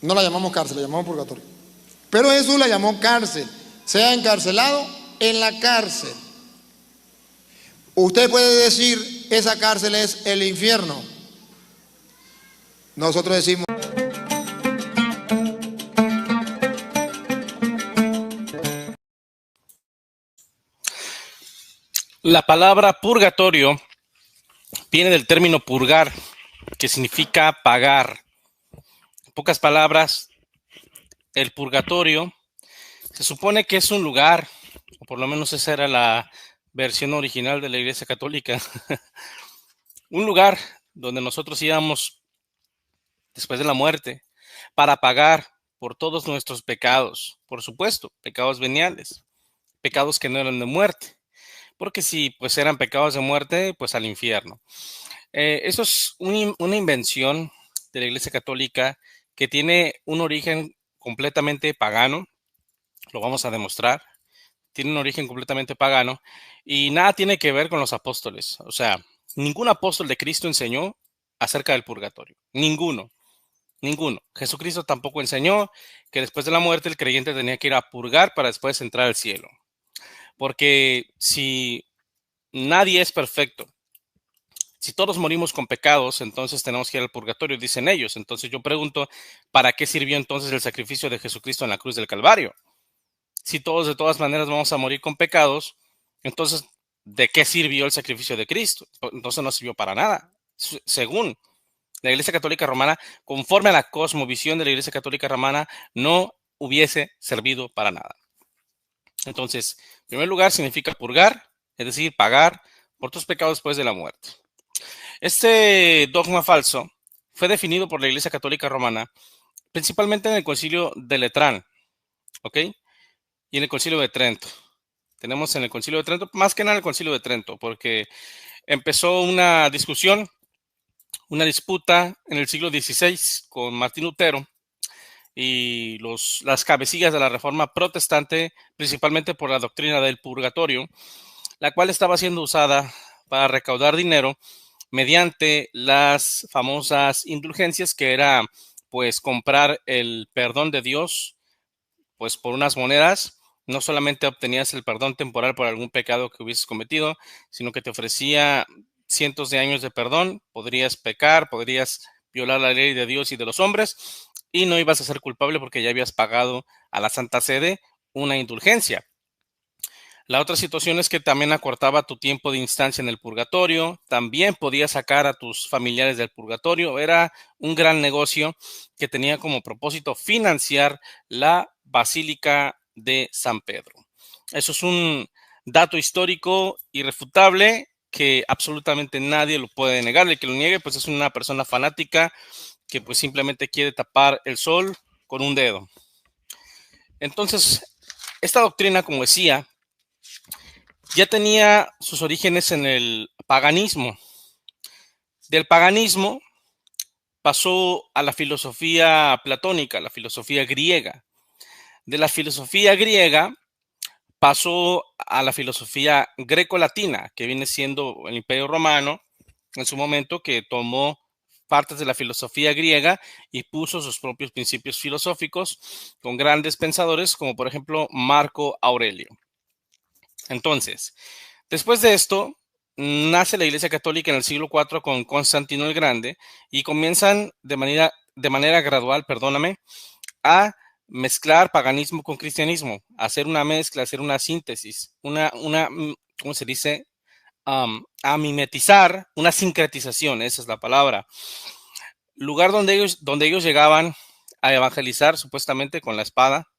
No la llamamos cárcel, la llamamos purgatorio. Pero Jesús la llamó cárcel. Sea encarcelado en la cárcel. Usted puede decir, esa cárcel es el infierno. Nosotros decimos, La palabra purgatorio viene del término purgar, que significa pagar. En pocas palabras, el purgatorio se supone que es un lugar, o por lo menos esa era la versión original de la Iglesia Católica, un lugar donde nosotros íbamos después de la muerte para pagar por todos nuestros pecados, por supuesto, pecados veniales, pecados que no eran de muerte, porque si pues eran pecados de muerte, pues al infierno. Eso es una invención de la Iglesia Católica que tiene un origen completamente pagano, lo vamos a demostrar, tiene un origen completamente pagano y nada tiene que ver con los apóstoles. O sea, ningún apóstol de Cristo enseñó acerca del purgatorio, ninguno. Ninguno. Jesucristo tampoco enseñó que después de la muerte el creyente tenía que ir a purgar para después entrar al cielo. Porque si nadie es perfecto, si todos morimos con pecados, entonces tenemos que ir al purgatorio, dicen ellos. Entonces yo pregunto, ¿para qué sirvió entonces el sacrificio de Jesucristo en la cruz del Calvario? Si todos de todas maneras vamos a morir con pecados, entonces, ¿de qué sirvió el sacrificio de Cristo? Entonces no sirvió para nada, según la Iglesia Católica Romana, conforme a la cosmovisión de la Iglesia Católica Romana, no hubiese servido para nada. Entonces, en primer lugar, significa purgar, es decir, pagar por tus pecados después de la muerte. Este dogma falso fue definido por la Iglesia Católica Romana principalmente en el Concilio de Letrán, ¿ok? Y en el Concilio de Trento. Tenemos en el Concilio de Trento, más que nada en el Concilio de Trento, porque empezó una discusión, una disputa en el siglo XVI con Martín Lutero y las cabecillas de la Reforma Protestante, principalmente por la doctrina del purgatorio, la cual estaba siendo usada para recaudar dinero mediante las famosas indulgencias, que era pues comprar el perdón de Dios pues por unas monedas. No solamente obtenías el perdón temporal por algún pecado que hubieses cometido, sino que te ofrecía cientos de años de perdón. Podrías pecar, podrías violar la ley de Dios y de los hombres y no ibas a ser culpable porque ya habías pagado a la Santa Sede una indulgencia. La otra situación es que también acortaba tu tiempo de instancia en el purgatorio, también podías sacar a tus familiares del purgatorio, era un gran negocio que tenía como propósito financiar la Basílica de San Pedro. Eso es un dato histórico irrefutable que absolutamente nadie lo puede negar. El que lo niegue pues es una persona fanática que pues simplemente quiere tapar el sol con un dedo. Entonces, esta doctrina, como decía, ya tenía sus orígenes en el paganismo. Del paganismo pasó a la filosofía platónica, la filosofía griega. De la filosofía griega pasó a la filosofía greco-latina, que viene siendo el Imperio Romano en su momento, que tomó partes de la filosofía griega y puso sus propios principios filosóficos con grandes pensadores como por ejemplo Marco Aurelio. Entonces, después de esto, nace la Iglesia Católica en el siglo IV con Constantino el Grande y comienzan de manera gradual, a mezclar paganismo con cristianismo, a hacer una mezcla, a hacer una síntesis, ¿cómo se dice? A mimetizar, una sincretización, esa es la palabra. Lugar donde ellos llegaban a evangelizar supuestamente con la espada,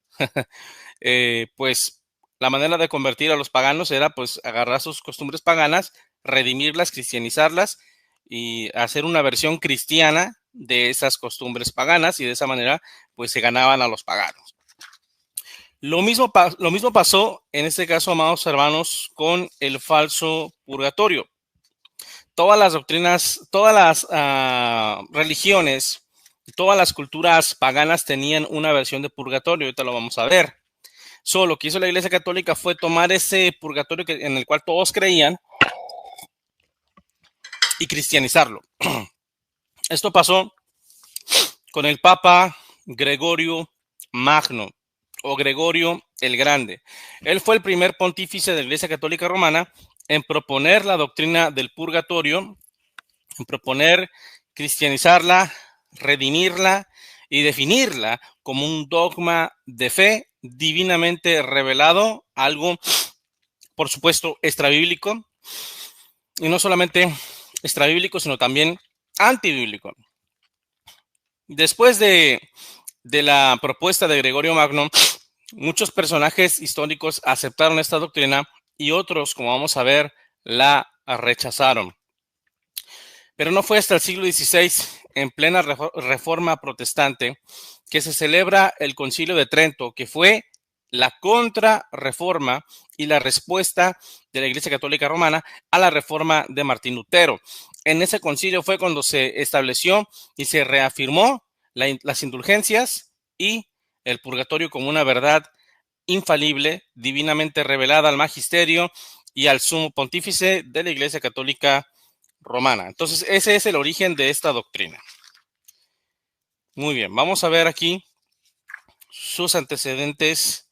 pues la manera de convertir a los paganos era pues agarrar sus costumbres paganas, redimirlas, cristianizarlas y hacer una versión cristiana de esas costumbres paganas y de esa manera pues se ganaban a los paganos. Lo mismo pasó en este caso, amados hermanos, con el falso purgatorio. Todas las doctrinas, todas las religiones, todas las culturas paganas tenían una versión de purgatorio, ahorita lo vamos a ver. Solo lo que hizo la Iglesia Católica fue tomar ese purgatorio en el cual todos creían y cristianizarlo. Esto pasó con el Papa Gregorio Magno o Gregorio el Grande. Él fue el primer pontífice de la Iglesia Católica Romana en proponer la doctrina del purgatorio, en proponer cristianizarla, redimirla y definirla como un dogma de fe divinamente revelado, algo, por supuesto, extrabíblico, y no solamente extrabíblico, sino también antibíblico. Después de la propuesta de Gregorio Magno, muchos personajes históricos aceptaron esta doctrina y otros, como vamos a ver, la rechazaron. Pero no fue hasta el siglo XVI, en plena reforma protestante, que se celebra el Concilio de Trento, que fue la contrarreforma y la respuesta de la Iglesia Católica Romana a la reforma de Martín Lutero. En ese concilio fue cuando se estableció y se reafirmó las indulgencias y el purgatorio como una verdad infalible, divinamente revelada al magisterio y al sumo pontífice de la Iglesia Católica Romana. Entonces, ese es el origen de esta doctrina. Muy bien, vamos a ver aquí sus antecedentes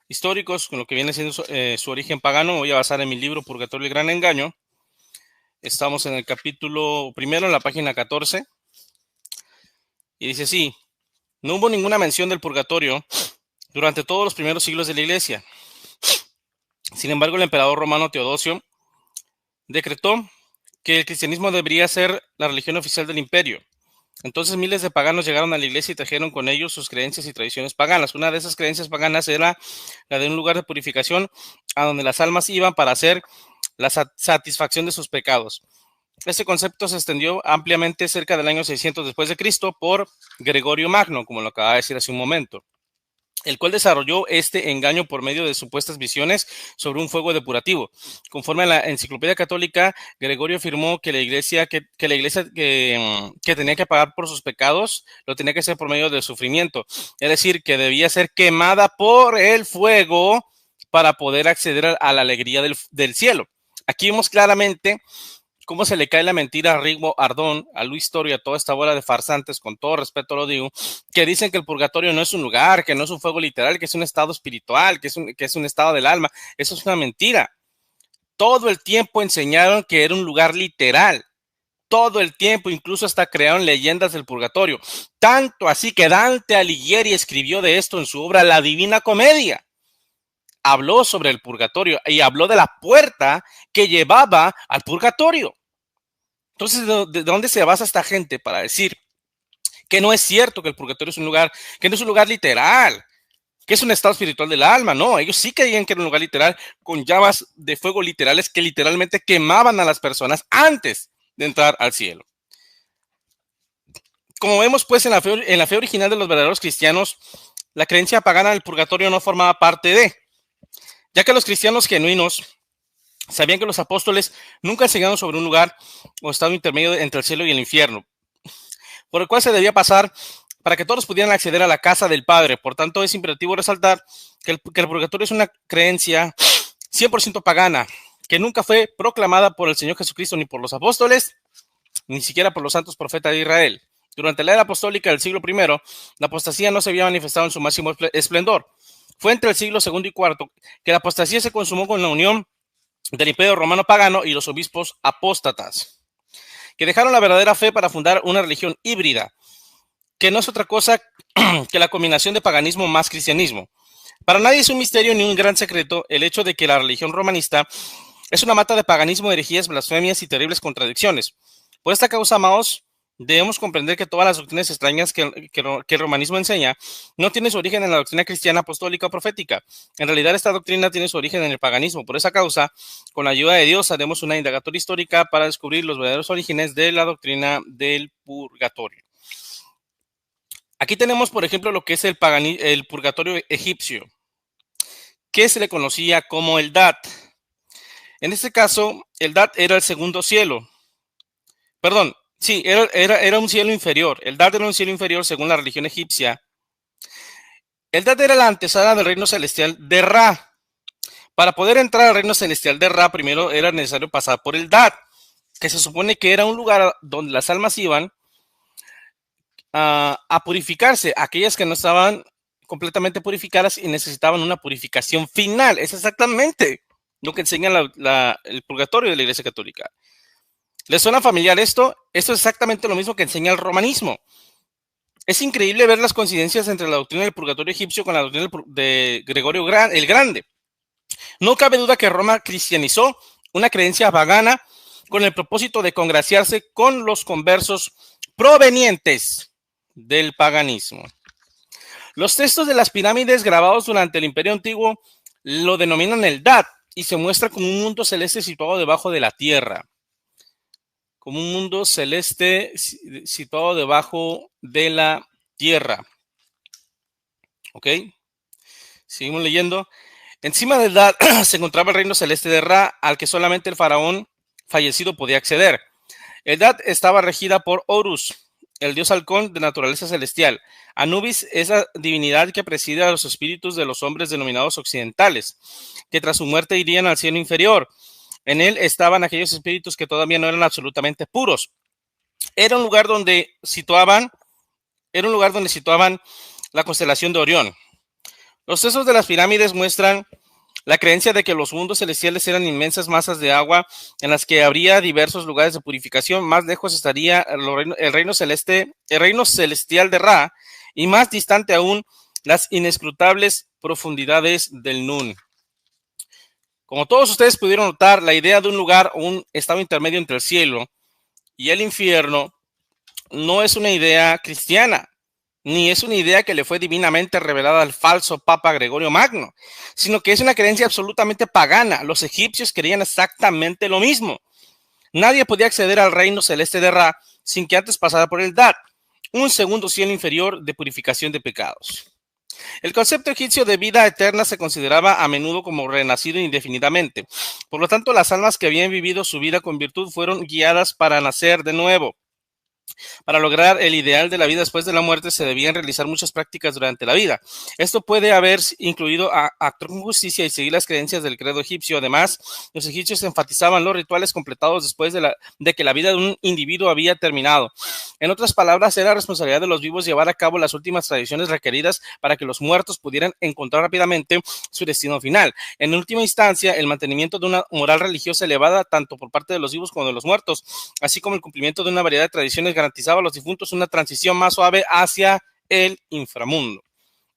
históricos con lo que viene siendo su origen pagano. Me voy a basar en mi libro Purgatorio y el Gran Engaño. Estamos en el capítulo primero, en la página 14. Y dice así: no hubo ninguna mención del purgatorio durante todos los primeros siglos de la Iglesia. Sin embargo, el emperador romano Teodosio decretó que el cristianismo debería ser la religión oficial del imperio. Entonces miles de paganos llegaron a la iglesia y trajeron con ellos sus creencias y tradiciones paganas. Una de esas creencias paganas era la de un lugar de purificación a donde las almas iban para hacer la satisfacción de sus pecados. Este concepto se extendió ampliamente cerca del año 600 después de Cristo por Gregorio Magno, como lo acababa de decir hace un momento, el cual desarrolló este engaño por medio de supuestas visiones sobre un fuego depurativo. Conforme a la Enciclopedia Católica, Gregorio afirmó que la iglesia que tenía que pagar por sus pecados lo tenía que hacer por medio del sufrimiento, es decir, que debía ser quemada por el fuego para poder acceder a la alegría del cielo. Aquí vemos claramente cómo se le cae la mentira a Rigbo Ardón, a Luis Toro y a toda esta bola de farsantes, con todo respeto lo digo, que dicen que el purgatorio no es un lugar, que no es un fuego literal, que es un estado espiritual, que es un estado del alma. Eso es una mentira. Todo el tiempo enseñaron que era un lugar literal. Todo el tiempo, incluso hasta crearon leyendas del purgatorio. Tanto así que Dante Alighieri escribió de esto en su obra La Divina Comedia. Habló sobre el purgatorio y habló de la puerta que llevaba al purgatorio. Entonces, ¿de dónde se basa esta gente para decir que no es cierto que el purgatorio es un lugar, que no es un lugar literal, que es un estado espiritual del alma? No, ellos sí creían que era un lugar literal con llamas de fuego literales que literalmente quemaban a las personas antes de entrar al cielo. Como vemos, pues, en la fe original de los verdaderos cristianos, la creencia pagana del purgatorio no formaba parte de, ya que los cristianos genuinos sabían que los apóstoles nunca enseñaron sobre un lugar o estado intermedio entre el cielo y el infierno, por el cual se debía pasar para que todos pudieran acceder a la casa del Padre. Por tanto, es imperativo resaltar que el purgatorio es una creencia 100% pagana, que nunca fue proclamada por el Señor Jesucristo ni por los apóstoles, ni siquiera por los santos profetas de Israel. Durante la era apostólica del siglo I, la apostasía no se había manifestado en su máximo esplendor. Fue entre el siglo II y IV que la apostasía se consumó con la unión del Imperio Romano pagano y los obispos apóstatas, que dejaron la verdadera fe para fundar una religión híbrida, que no es otra cosa que la combinación de paganismo más cristianismo. Para nadie es un misterio ni un gran secreto el hecho de que la religión romanista es una mata de paganismo, herejías, blasfemias y terribles contradicciones. Por esta causa, amados, debemos comprender que todas las doctrinas extrañas que el romanismo enseña no tienen su origen en la doctrina cristiana apostólica o profética. En realidad, esta doctrina tiene su origen en el paganismo. Por esa causa, con la ayuda de Dios, haremos una indagatoria histórica para descubrir los verdaderos orígenes de la doctrina del purgatorio. Aquí tenemos, por ejemplo, lo que es el purgatorio egipcio, que se le conocía como el Dat. En este caso, el Dat era el segundo cielo. Perdón. Sí, era un cielo inferior. El Dat era un cielo inferior según la religión egipcia. El Dat era la antesala del reino celestial de Ra. Para poder entrar al reino celestial de Ra, primero era necesario pasar por el Dat, que se supone que era un lugar donde las almas iban a purificarse, aquellas que no estaban completamente purificadas y necesitaban una purificación final. Es exactamente lo que enseña el purgatorio de la Iglesia Católica. ¿Les suena familiar esto? Esto es exactamente lo mismo que enseña el romanismo. Es increíble ver las coincidencias entre la doctrina del purgatorio egipcio con la doctrina de Gregorio el Grande. No cabe duda que Roma cristianizó una creencia pagana con el propósito de congraciarse con los conversos provenientes del paganismo. Los textos de las pirámides grabados durante el Imperio Antiguo lo denominan el Dat y se muestra como un mundo celeste situado debajo de la tierra. Como un mundo celeste situado debajo de la tierra. ¿Ok? Seguimos leyendo. Encima del Dat se encontraba el reino celeste de Ra, al que solamente el faraón fallecido podía acceder. El Dat estaba regida por Horus, el dios halcón de naturaleza celestial. Anubis es la divinidad que preside a los espíritus de los hombres denominados occidentales, que tras su muerte irían al cielo inferior. En él estaban aquellos espíritus que todavía no eran absolutamente puros. Era un lugar donde situaban la constelación de Orión. Los textos de las pirámides muestran la creencia de que los mundos celestiales eran inmensas masas de agua en las que habría diversos lugares de purificación. Más lejos estaría el reino celestial de Ra, y más distante aún las inescrutables profundidades del Nun. Como todos ustedes pudieron notar, la idea de un lugar o un estado intermedio entre el cielo y el infierno no es una idea cristiana, ni es una idea que le fue divinamente revelada al falso Papa Gregorio Magno, sino que es una creencia absolutamente pagana. Los egipcios creían exactamente lo mismo. Nadie podía acceder al reino celeste de Ra sin que antes pasara por el Dat, un segundo cielo inferior de purificación de pecados. El concepto egipcio de vida eterna se consideraba a menudo como renacido indefinidamente. Por lo tanto, las almas que habían vivido su vida con virtud fueron guiadas para nacer de nuevo. Para lograr el ideal de la vida después de la muerte se debían realizar muchas prácticas durante la vida. Esto puede haber incluido actuar con justicia y seguir las creencias del credo egipcio. Además, los egipcios enfatizaban los rituales completados después de que la vida de un individuo había terminado. En otras palabras, era responsabilidad de los vivos llevar a cabo las últimas tradiciones requeridas para que los muertos pudieran encontrar rápidamente su destino final. En última instancia, el mantenimiento de una moral religiosa elevada tanto por parte de los vivos como de los muertos, así como el cumplimiento de una variedad de tradiciones garantizaba a los difuntos una transición más suave hacia el inframundo.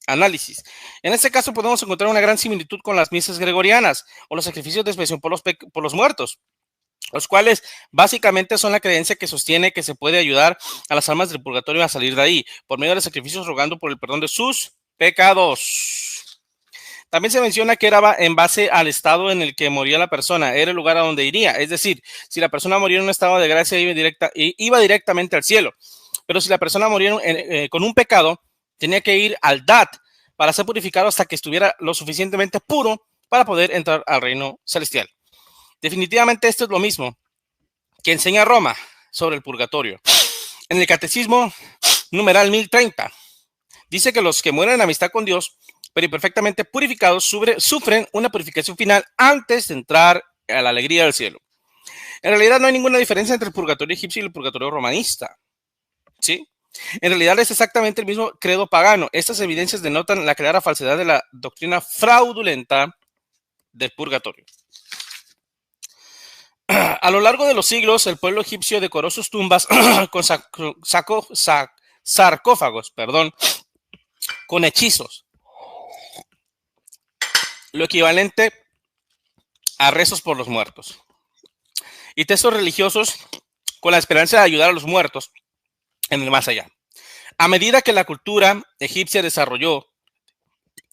Análisis. En este caso podemos encontrar una gran similitud con las misas gregorianas o los sacrificios de expiación por los muertos, los cuales básicamente son la creencia que sostiene que se puede ayudar a las almas del purgatorio a salir de ahí, por medio de sacrificios rogando por el perdón de sus pecados. También se menciona que era en base al estado en el que moría la persona, era el lugar a donde iría. Es decir, si la persona moría en un estado de gracia, iba directamente al cielo. Pero si la persona moría con un pecado, tenía que ir al Dat para ser purificado hasta que estuviera lo suficientemente puro para poder entrar al reino celestial. Definitivamente esto es lo mismo que enseña Roma sobre el purgatorio. En el Catecismo numeral 1030, dice que los que mueren en amistad con Dios, pero imperfectamente purificados, sufren una purificación final antes de entrar a la alegría del cielo. En realidad no hay ninguna diferencia entre el purgatorio egipcio y el purgatorio romanista, ¿sí? En realidad es exactamente el mismo credo pagano. Estas evidencias denotan la clara falsedad de la doctrina fraudulenta del purgatorio. A lo largo de los siglos, el pueblo egipcio decoró sus tumbas con sarcófagos, con hechizos, lo equivalente a rezos por los muertos, y textos religiosos con la esperanza de ayudar a los muertos en el más allá. A medida que la cultura egipcia desarrolló,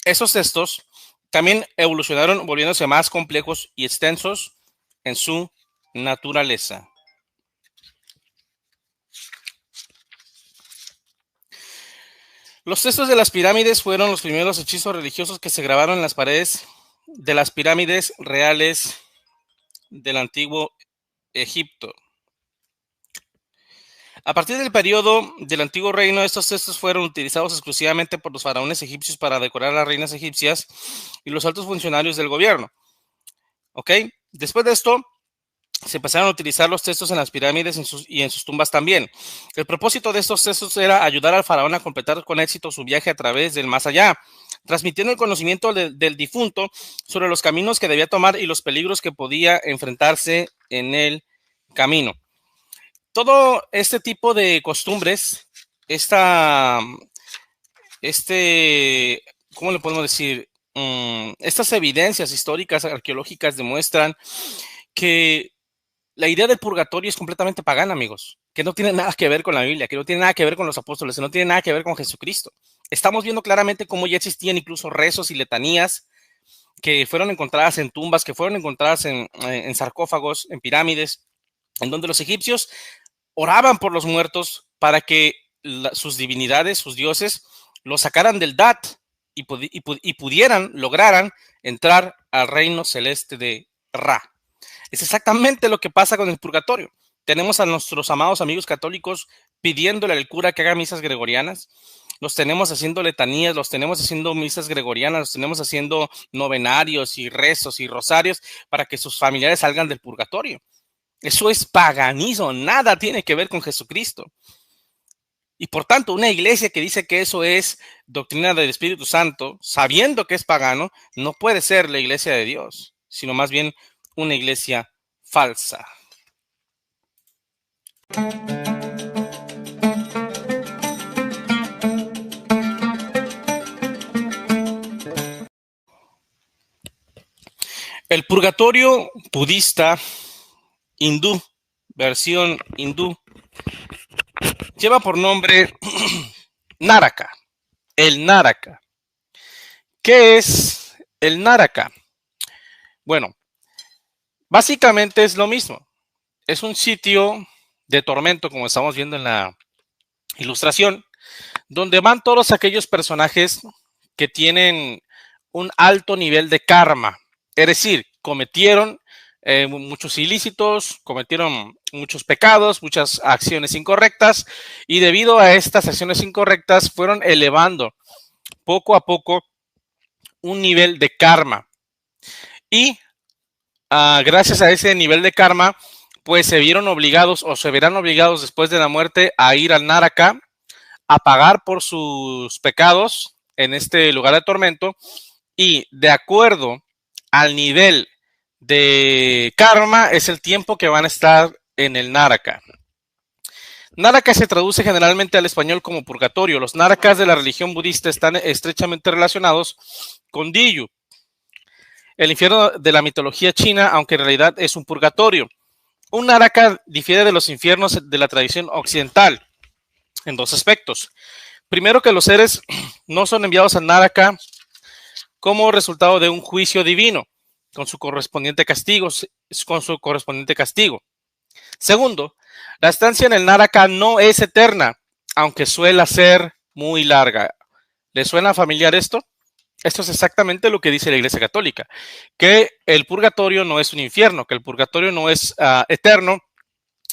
esos textos también evolucionaron volviéndose más complejos y extensos en su naturaleza. Los textos de las pirámides fueron los primeros hechizos religiosos que se grabaron en las paredes de las pirámides reales del antiguo Egipto. A partir del periodo del antiguo reino, estos textos fueron utilizados exclusivamente por los faraones egipcios para decorar a las reinas egipcias y los altos funcionarios del gobierno. ¿Ok? Después de esto, se empezaron a utilizar los textos en las pirámides y en sus tumbas también. El propósito de estos textos era ayudar al faraón a completar con éxito su viaje a través del más allá, transmitiendo el conocimiento del difunto sobre los caminos que debía tomar y los peligros que podía enfrentarse en el camino. Todo este tipo de costumbres, ¿cómo le podemos decir? Estas evidencias históricas, arqueológicas demuestran que la idea del purgatorio es completamente pagana, amigos, que no tiene nada que ver con la Biblia, que no tiene nada que ver con los apóstoles, que no tiene nada que ver con Jesucristo. Estamos viendo claramente cómo ya existían incluso rezos y letanías que fueron encontradas en tumbas, que fueron encontradas en sarcófagos, en pirámides, en donde los egipcios oraban por los muertos para que sus divinidades, sus dioses, los sacaran del Dat y lograran entrar al reino celeste de Ra. Es exactamente lo que pasa con el purgatorio. Tenemos a nuestros amados amigos católicos pidiéndole al cura que haga misas gregorianas. Los tenemos haciendo letanías, los tenemos haciendo misas gregorianas, los tenemos haciendo novenarios y rezos y rosarios para que sus familiares salgan del purgatorio. Eso es paganismo, nada tiene que ver con Jesucristo. Y por tanto, una iglesia que dice que eso es doctrina del Espíritu Santo, sabiendo que es pagano, no puede ser la iglesia de Dios, sino más bien una iglesia falsa. El purgatorio budista hindú, versión hindú, lleva por nombre Nāraka, el Nāraka. ¿Qué es el Nāraka? Bueno, básicamente es lo mismo. Es un sitio de tormento, como estamos viendo en la ilustración, donde van todos aquellos personajes que tienen un alto nivel de karma. Es decir, cometieron muchos ilícitos, cometieron muchos pecados, muchas acciones incorrectas, y debido a estas acciones incorrectas fueron elevando poco a poco un nivel de karma. Y gracias a ese nivel de karma, pues se vieron obligados o se verán obligados después de la muerte a ir al Nāraka a pagar por sus pecados en este lugar de tormento, y de acuerdo al nivel de karma es el tiempo que van a estar en el Nāraka. Nāraka se traduce generalmente al español como purgatorio. Los Nārakas de la religión budista están estrechamente relacionados con Diyu, el infierno de la mitología china, aunque en realidad es un purgatorio. Un Nāraka difiere de los infiernos de la tradición occidental en dos aspectos. Primero, que los seres no son enviados al Nāraka como resultado de un juicio divino, con su correspondiente castigo. Segundo, la estancia en el Nāraka no es eterna, aunque suele ser muy larga. ¿Le suena familiar esto? Esto es exactamente lo que dice la Iglesia Católica, que el purgatorio no es un infierno, que el purgatorio no es eterno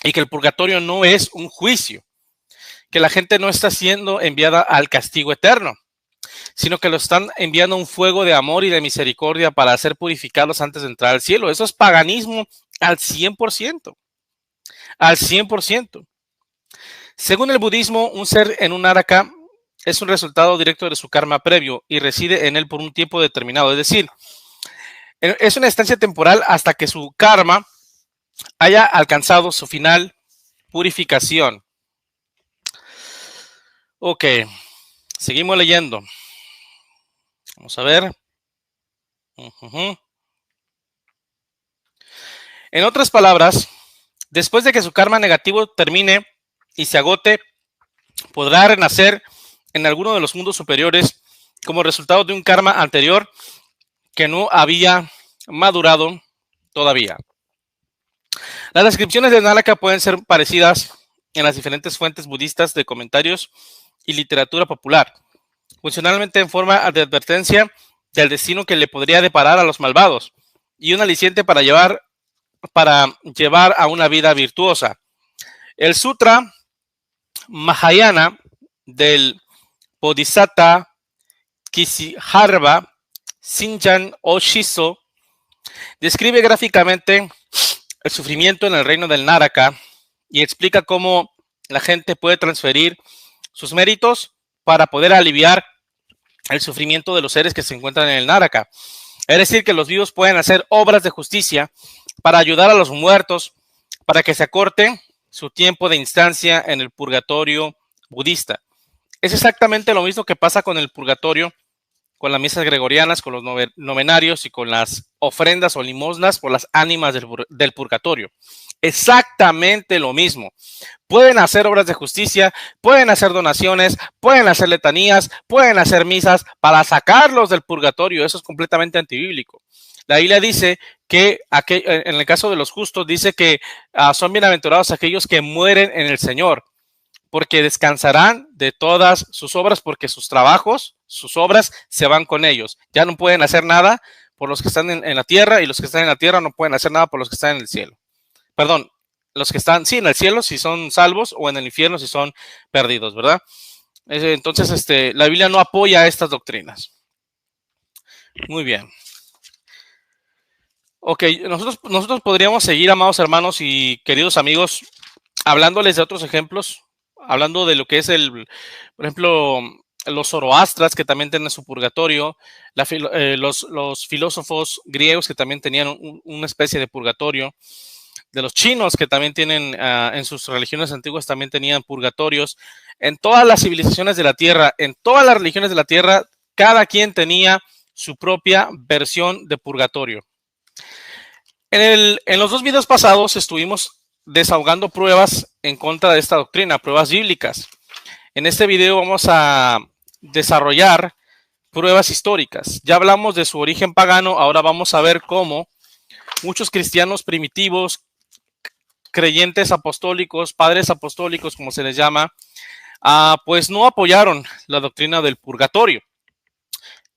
y que el purgatorio no es un juicio, que la gente no está siendo enviada al castigo eterno, sino que lo están enviando a un fuego de amor y de misericordia para ser purificados antes de entrar al cielo. Eso es paganismo al 100%. Al 100%. Según el budismo, un ser en un Nāraka es un resultado directo de su karma previo y reside en él por un tiempo determinado. Es decir, es una estancia temporal hasta que su karma haya alcanzado su final purificación. Ok, seguimos leyendo. Vamos a ver. En otras palabras, después de que su karma negativo termine y se agote, podrá renacer en alguno de los mundos superiores como resultado de un karma anterior que no había madurado todavía. Las descripciones de Nāraka pueden ser parecidas en las diferentes fuentes budistas de comentarios y literatura popular, funcionalmente en forma de advertencia del destino que le podría deparar a los malvados y un aliciente para llevar a una vida virtuosa. El Sutra Mahayana del Bodhisattva Kishiharva Shinjan Oshiso describe gráficamente el sufrimiento en el reino del Náraka y explica cómo la gente puede transferir sus méritos para poder aliviar el sufrimiento de los seres que se encuentran en el Náraka. Es decir, que los vivos pueden hacer obras de justicia para ayudar a los muertos, para que se acorte su tiempo de instancia en el purgatorio budista. Es exactamente lo mismo que pasa con el purgatorio, con las misas gregorianas, con los novenarios y con las ofrendas o limosnas por las ánimas del purgatorio. Exactamente lo mismo. Pueden hacer obras de justicia, pueden hacer donaciones, pueden hacer letanías, pueden hacer misas para sacarlos del purgatorio. Eso es completamente antibíblico. La Biblia dice que en el caso de los justos, dice que son bienaventurados aquellos que mueren en el Señor, porque descansarán de todas sus obras, porque sus trabajos, sus obras se van con ellos. Ya no pueden hacer nada por los que están en la tierra, y los que están en la tierra no pueden hacer nada por los que están en el cielo. Perdón, los que están, sí, en el cielo si son salvos, o en el infierno si son perdidos, ¿verdad? Entonces, la Biblia no apoya estas doctrinas. Muy bien. Ok, nosotros podríamos seguir, amados hermanos y queridos amigos, hablándoles de otros ejemplos, hablando de lo que es por ejemplo, los zoroastras, que también tienen su purgatorio, los filósofos griegos, que también tenían una especie de purgatorio, de los chinos, que también tienen, en sus religiones antiguas también tenían purgatorios. En todas las civilizaciones de la tierra, en todas las religiones de la tierra, cada quien tenía su propia versión de purgatorio. En los dos videos pasados estuvimos desahogando pruebas en contra de esta doctrina, pruebas bíblicas. En este video vamos a desarrollar pruebas históricas. Ya hablamos de su origen pagano, ahora vamos a ver cómo muchos cristianos primitivos, creyentes apostólicos, padres apostólicos, como se les llama, pues no apoyaron la doctrina del purgatorio.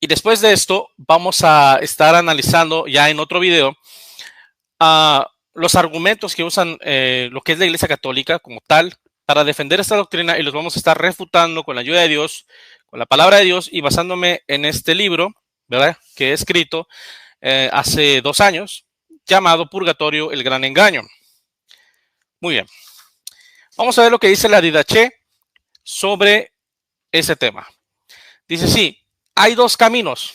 Y después de esto vamos a estar analizando ya en otro video los argumentos que usan lo que es la Iglesia Católica como tal para defender esta doctrina, y los vamos a estar refutando con la ayuda de Dios, con la palabra de Dios, y basándome en este libro, ¿verdad?, que he escrito hace 2 años, llamado Purgatorio, el gran engaño. Muy bien. Vamos a ver lo que dice la Didache sobre ese tema. Dice, sí, hay 2 caminos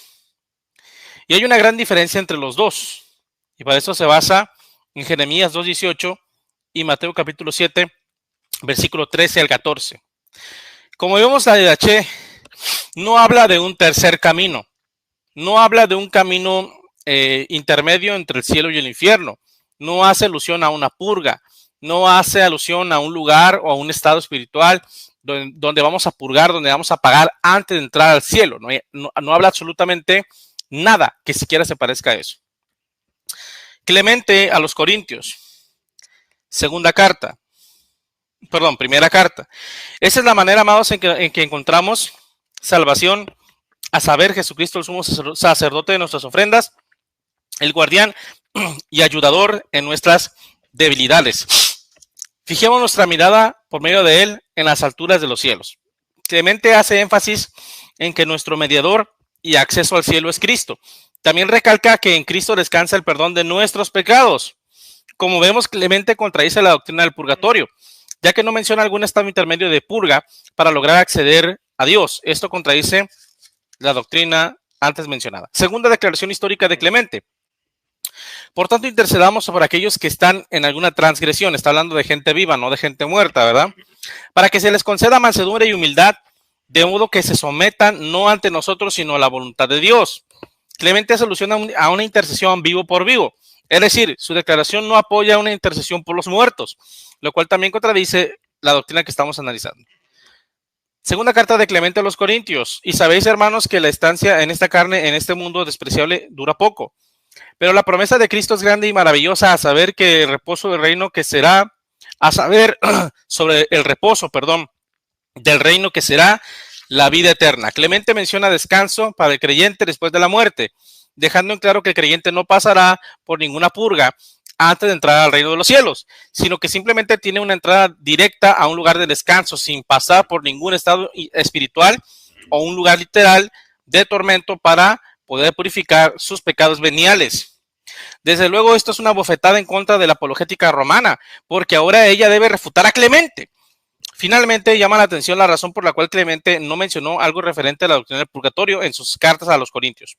y hay una gran diferencia entre los dos. Y para eso se basa en Jeremías 2:18 y Mateo capítulo 7, versículo 13 al 14. Como vemos, la Didache no habla de un tercer camino, no habla de un camino intermedio entre el cielo y el infierno, no hace alusión a una purga, no hace alusión a un lugar o a un estado espiritual donde vamos a purgar, donde vamos a pagar antes de entrar al cielo. No habla absolutamente nada que siquiera se parezca a eso. Clemente a los Corintios, primera carta. Esa es la manera, amados, en que encontramos salvación, a saber, Jesucristo el sumo sacerdote de nuestras ofrendas, el guardián y ayudador en nuestras debilidades. Fijemos nuestra mirada por medio de él en las alturas de los cielos. Clemente hace énfasis en que nuestro mediador y acceso al cielo es Cristo. También recalca que en Cristo descansa el perdón de nuestros pecados. Como vemos, Clemente contradice la doctrina del purgatorio, ya que no menciona algún estado intermedio de purga para lograr acceder a Dios. Esto contradice la doctrina antes mencionada. Segunda declaración histórica de Clemente. Por tanto, intercedamos por aquellos que están en alguna transgresión. Está hablando de gente viva, no de gente muerta, ¿verdad? Para que se les conceda mansedumbre y humildad, de modo que se sometan no ante nosotros, sino a la voluntad de Dios. Clemente hace alusión a una intercesión vivo por vivo. Es decir, su declaración no apoya una intercesión por los muertos, lo cual también contradice la doctrina que estamos analizando. Segunda carta de Clemente a los Corintios. Y sabéis, hermanos, que la estancia en esta carne, en este mundo despreciable, dura poco. Pero la promesa de Cristo es grande y maravillosa, a saber que el reposo del reino que será, sobre el reposo, del reino que será la vida eterna. Clemente menciona descanso para el creyente después de la muerte, dejando en claro que el creyente no pasará por ninguna purga antes de entrar al reino de los cielos, sino que simplemente tiene una entrada directa a un lugar de descanso sin pasar por ningún estado espiritual o un lugar literal de tormento para poder purificar sus pecados veniales. Desde luego esto es una bofetada en contra de la apologética romana, porque ahora ella debe refutar a Clemente. Finalmente llama la atención la razón por la cual Clemente no mencionó algo referente a la doctrina del purgatorio en sus cartas a los Corintios.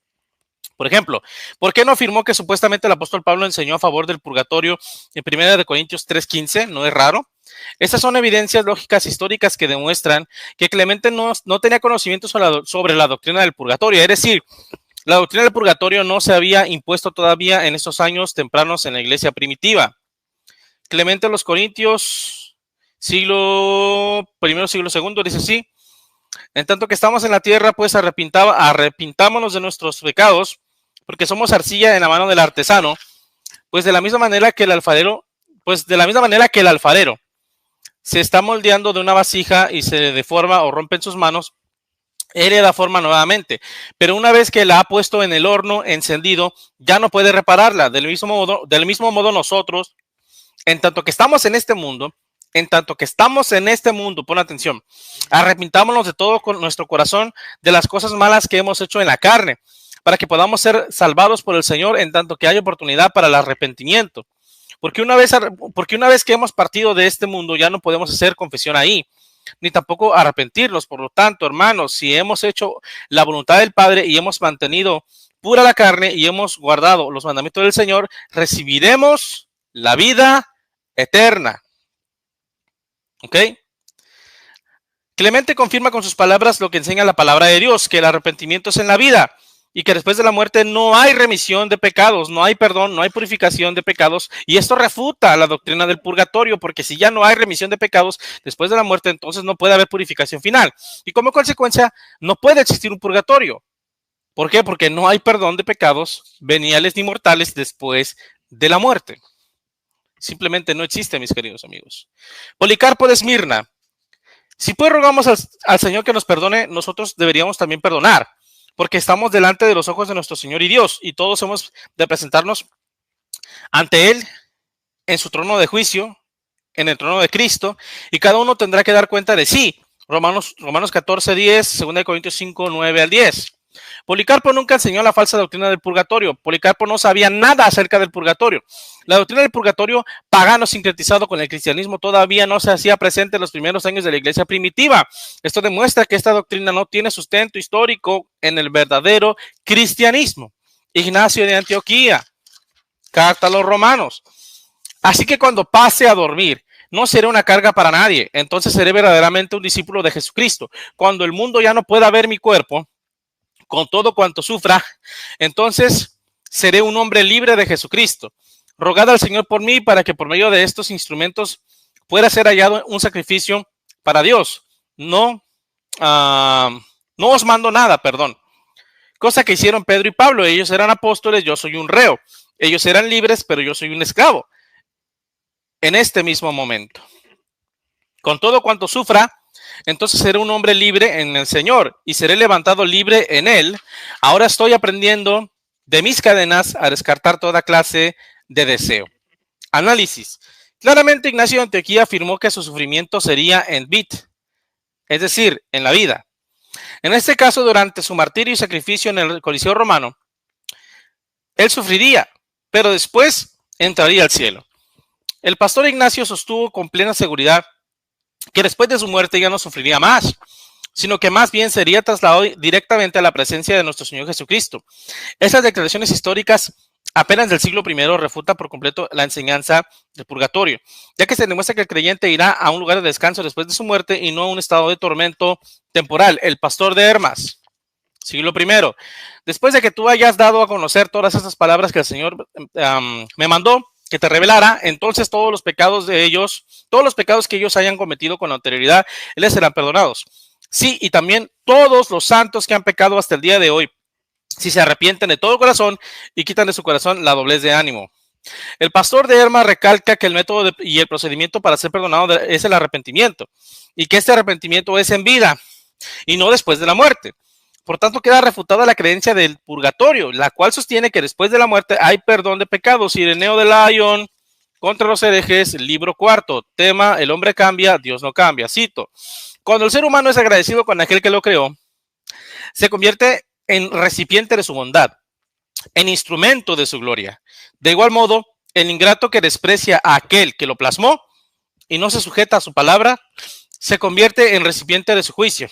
Por ejemplo, ¿por qué no afirmó que supuestamente el apóstol Pablo enseñó a favor del purgatorio en 1 Corintios 3:15? ¿No es raro? Estas son evidencias lógicas históricas que demuestran que Clemente no tenía conocimiento sobre la doctrina del purgatorio. Es decir, la doctrina del purgatorio no se había impuesto todavía en estos años tempranos en la iglesia primitiva. Clemente a los Corintios, siglo I, siglo II, dice así: en tanto que estamos en la tierra, pues arrepintámonos de nuestros pecados, porque somos arcilla en la mano del artesano, pues de la misma manera que el alfarero se está moldeando de una vasija y se deforma o rompe en sus manos, él le da forma nuevamente, pero una vez que la ha puesto en el horno encendido, ya no puede repararla. Del mismo modo nosotros, en tanto que estamos en este mundo, pon atención, arrepintámonos de todo con nuestro corazón de las cosas malas que hemos hecho en la carne, para que podamos ser salvados por el Señor en tanto que hay oportunidad para el arrepentimiento. Porque una vez que hemos partido de este mundo, ya no podemos hacer confesión ahí, ni tampoco arrepentirnos. Por lo tanto, hermanos, si hemos hecho la voluntad del Padre y hemos mantenido pura la carne y hemos guardado los mandamientos del Señor, recibiremos la vida eterna. ¿Ok? Clemente confirma con sus palabras lo que enseña la palabra de Dios, que el arrepentimiento es en la vida y que después de la muerte no hay remisión de pecados, no hay perdón, no hay purificación de pecados, y esto refuta la doctrina del purgatorio, porque si ya no hay remisión de pecados después de la muerte, entonces no puede haber purificación final, y como consecuencia no puede existir un purgatorio. ¿Por qué? Porque no hay perdón de pecados veniales ni mortales después de la muerte. Simplemente no existe, mis queridos amigos. Policarpo de Esmirna: si pues rogamos al Señor que nos perdone, nosotros deberíamos también perdonar, porque estamos delante de los ojos de nuestro Señor y Dios, y todos hemos de presentarnos ante Él en su trono de juicio, en el trono de Cristo, y cada uno tendrá que dar cuenta de sí. Romanos 14:10, 2 Corintios 5:9 al 10. Policarpo nunca enseñó la falsa doctrina del purgatorio. Policarpo no sabía nada acerca del purgatorio. La doctrina del purgatorio pagano sincretizado con el cristianismo todavía no se hacía presente en los primeros años de la iglesia primitiva. Esto demuestra que esta doctrina no tiene sustento histórico en el verdadero cristianismo. Ignacio de Antioquía, carta a los romanos: así que cuando pase a dormir, no seré una carga para nadie. Entonces seré verdaderamente un discípulo de Jesucristo. Cuando el mundo ya no pueda ver mi cuerpo, con todo cuanto sufra, entonces seré un hombre libre de Jesucristo. Rogad al Señor por mí, para que por medio de estos instrumentos pueda ser hallado un sacrificio para Dios. No os mando nada, perdón. Cosa que hicieron Pedro y Pablo. Ellos eran apóstoles, yo soy un reo. Ellos eran libres, pero yo soy un esclavo. En este mismo momento, con todo cuanto sufra, entonces seré un hombre libre en el Señor y seré levantado libre en Él. Ahora estoy aprendiendo de mis cadenas a descartar toda clase de deseo. Análisis. Claramente Ignacio de Antioquía afirmó que su sufrimiento sería en vid, es decir, en la vida. En este caso, durante su martirio y sacrificio en el Coliseo romano, él sufriría, pero después entraría al cielo. El pastor Ignacio sostuvo con plena seguridad que después de su muerte ya no sufriría más, sino que más bien sería trasladado directamente a la presencia de nuestro Señor Jesucristo. Esas declaraciones históricas apenas del siglo I refutan por completo la enseñanza del purgatorio, ya que se demuestra que el creyente irá a un lugar de descanso después de su muerte y no a un estado de tormento temporal. El pastor de Hermas, siglo I: después de que tú hayas dado a conocer todas esas palabras que el Señor me mandó que te revelara, entonces todos los pecados que ellos hayan cometido con anterioridad, les serán perdonados. Sí, y también todos los santos que han pecado hasta el día de hoy, si se arrepienten de todo corazón y quitan de su corazón la doblez de ánimo. El pastor de Hermas recalca que el método y el procedimiento para ser perdonado es el arrepentimiento, y que este arrepentimiento es en vida y no después de la muerte. Por tanto, queda refutada la creencia del purgatorio, la cual sostiene que después de la muerte hay perdón de pecados. Ireneo de Lyon, contra los herejes, libro 4, tema: el hombre cambia, Dios no cambia. Cito: cuando el ser humano es agradecido con aquel que lo creó, se convierte en recipiente de su bondad, en instrumento de su gloria. De igual modo, el ingrato que desprecia a aquel que lo plasmó y no se sujeta a su palabra, se convierte en recipiente de su juicio.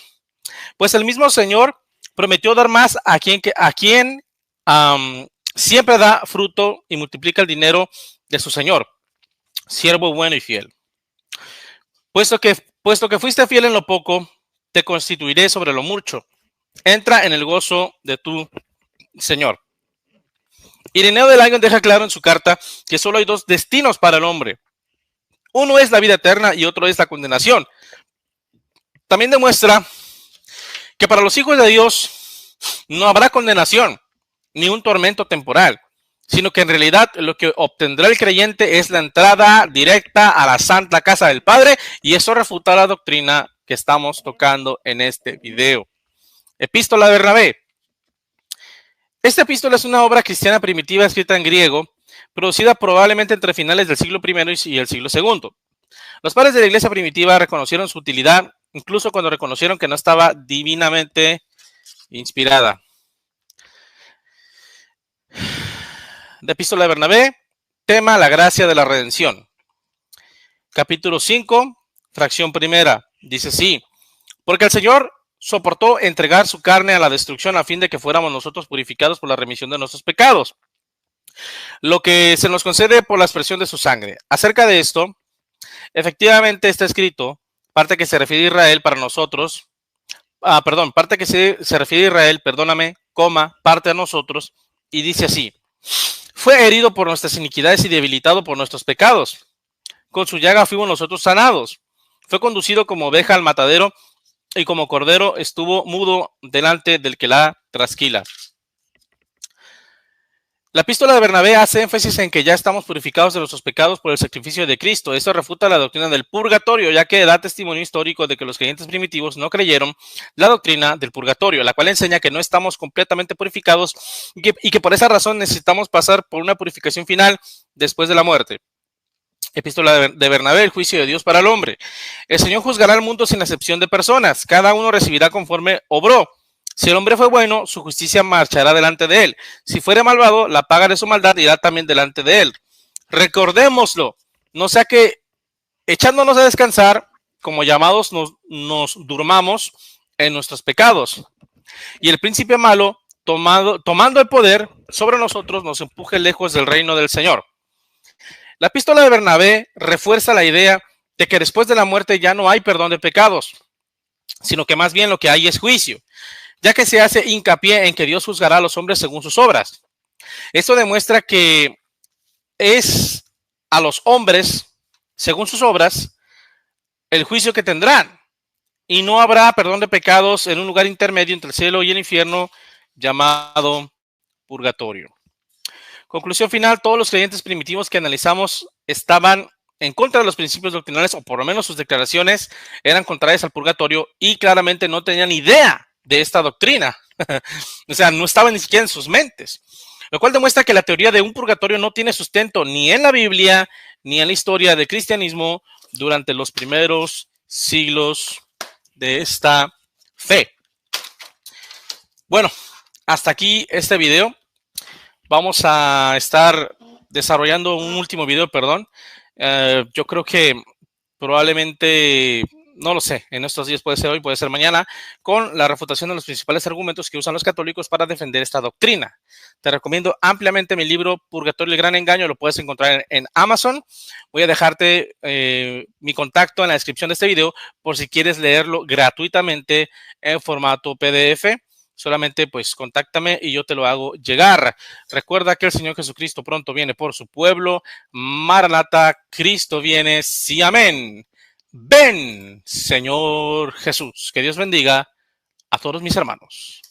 Pues el mismo Señor prometió dar más a quien siempre da fruto y multiplica el dinero de su Señor. Siervo bueno y fiel. Puesto que fuiste fiel en lo poco, te constituiré sobre lo mucho. Entra en el gozo de tu Señor. Ireneo de Lyon deja claro en su carta que solo hay dos destinos para el hombre. Uno es la vida eterna y otro es la condenación. También demuestra que para los hijos de Dios no habrá condenación ni un tormento temporal, sino que en realidad lo que obtendrá el creyente es la entrada directa a la santa casa del Padre, y eso refuta la doctrina que estamos tocando en este video. Epístola de Bernabé. Esta epístola es una obra cristiana primitiva escrita en griego, producida probablemente entre finales del siglo I y el siglo II. Los padres de la iglesia primitiva reconocieron su utilidad, incluso cuando reconocieron que no estaba divinamente inspirada. De Epístola de Bernabé, tema: la gracia de la redención. Capítulo 5, fracción primera, dice así: porque el Señor soportó entregar su carne a la destrucción a fin de que fuéramos nosotros purificados por la remisión de nuestros pecados, lo que se nos concede por la expresión de su sangre. Acerca de esto, efectivamente está escrito, parte que se refiere a Israel para nosotros, parte que se refiere a Israel, parte a nosotros, y dice así: fue herido por nuestras iniquidades y debilitado por nuestros pecados. Con su llaga fuimos nosotros sanados. Fue conducido como oveja al matadero, y como cordero estuvo mudo delante del que la trasquila. La epístola de Bernabé hace énfasis en que ya estamos purificados de nuestros pecados por el sacrificio de Cristo. Esto refuta la doctrina del purgatorio, ya que da testimonio histórico de que los creyentes primitivos no creyeron la doctrina del purgatorio, la cual enseña que no estamos completamente purificados y que por esa razón necesitamos pasar por una purificación final después de la muerte. Epístola de Bernabé, el juicio de Dios para el hombre. El Señor juzgará al mundo sin excepción de personas. Cada uno recibirá conforme obró. Si el hombre fue bueno, su justicia marchará delante de él. Si fuere malvado, la paga de su maldad irá también delante de él. Recordémoslo, no sea que echándonos a descansar, como llamados nos durmamos en nuestros pecados, y el príncipe malo, tomando el poder sobre nosotros, nos empuje lejos del reino del Señor. La epístola de Bernabé refuerza la idea de que después de la muerte ya no hay perdón de pecados, sino que más bien lo que hay es juicio, ya que se hace hincapié en que Dios juzgará a los hombres según sus obras. Esto demuestra que es a los hombres, según sus obras, el juicio que tendrán, y no habrá perdón de pecados en un lugar intermedio entre el cielo y el infierno llamado purgatorio. Conclusión final: todos los creyentes primitivos que analizamos estaban en contra de los principios doctrinales, o por lo menos sus declaraciones eran contrarias al purgatorio, y claramente no tenían idea de esta doctrina. O sea, no estaba ni siquiera en sus mentes, lo cual demuestra que la teoría de un purgatorio no tiene sustento ni en la Biblia ni en la historia del cristianismo durante los primeros siglos de esta fe. Bueno, hasta aquí este video. Vamos a estar desarrollando un último video, yo creo que probablemente, no lo sé, en estos días, puede ser hoy, puede ser mañana, con la refutación de los principales argumentos que usan los católicos para defender esta doctrina. Te recomiendo ampliamente mi libro Purgatorio, el gran engaño. Lo puedes encontrar en Amazon. Voy a dejarte mi contacto en la descripción de este video por si quieres leerlo gratuitamente en formato PDF. Solamente pues contáctame y yo te lo hago llegar. Recuerda que el Señor Jesucristo pronto viene por su pueblo. Maranata, Cristo viene, sí, amén. Ven, Señor Jesús. Que Dios bendiga a todos mis hermanos.